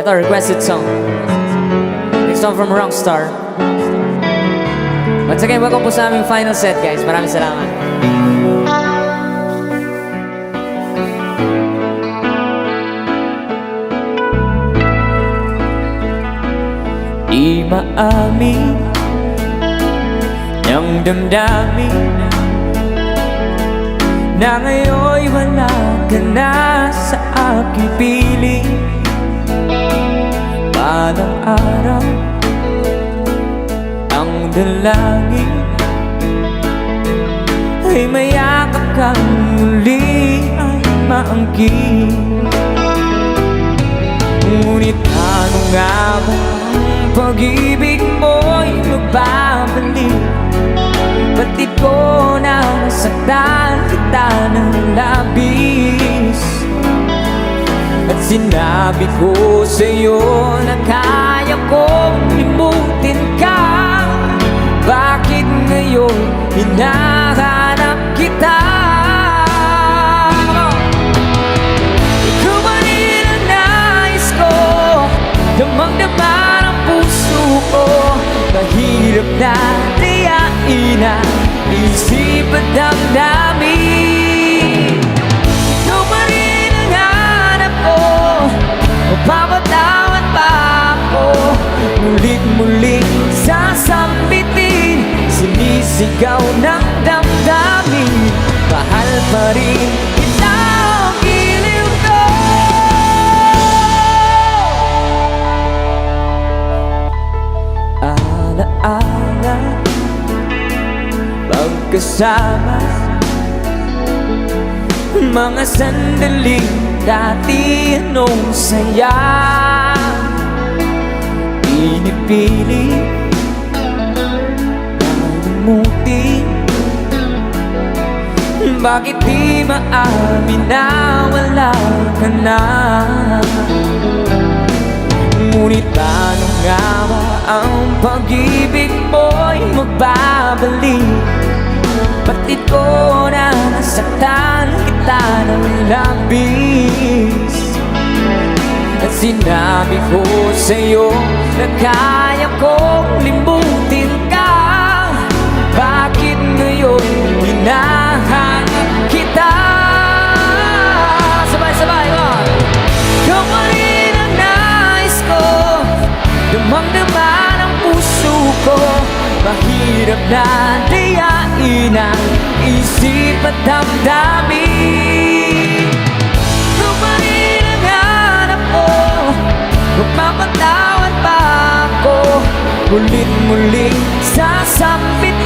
Ito, requested song. Next song from Rockstar. Once again, welcome po sa aming final set, guys. Maraming salamat. Di maamin niyang damdamin na ngayon'y wala ka na sa aking piling. Balang araw ang dalangin ay mayakap kang muli ay maangkin. Ngunit ano nga ba ang pag-ibig mo'y magbabalik? Batid ko na nasaktan kita ng labis, at sinabi ko sa'yo na kaya kong limutin ka. Bakit ngayon hinahanap kita? Ikaw ba rin ang nais ko? Damang-dama ng puso ko. Mahirap na tiyain ang isip at damdamin. Ikaw ba rin ang hanap ko? Mapapatawad ba ako? Mulit-muling sasambitin, sinisigaw ng damdamin. Mahal pa rin kita ang giliw ko. Alaala pagkasama, mga sandaling dati anong saya. Pinipili nalimutin, bakit di maamin na wala ka na? Ngunit ano nga ba ang pag-ibig mo'y magbabalik? Batid ko na nasaktan kita ng labis, at sinabi ko sa'yo na kaya kong limutin ka. Bakit ngayon hinahanap kita? Sabay-sabay mo! Ikaw pa rin ang nais ko, damang-dama ng puso ko. Mahirap na tiyain ang isip at damdamin. Ikaw pa rin ang hanap ko, magpapatawad pa ako. Mulit-muling sasambitin,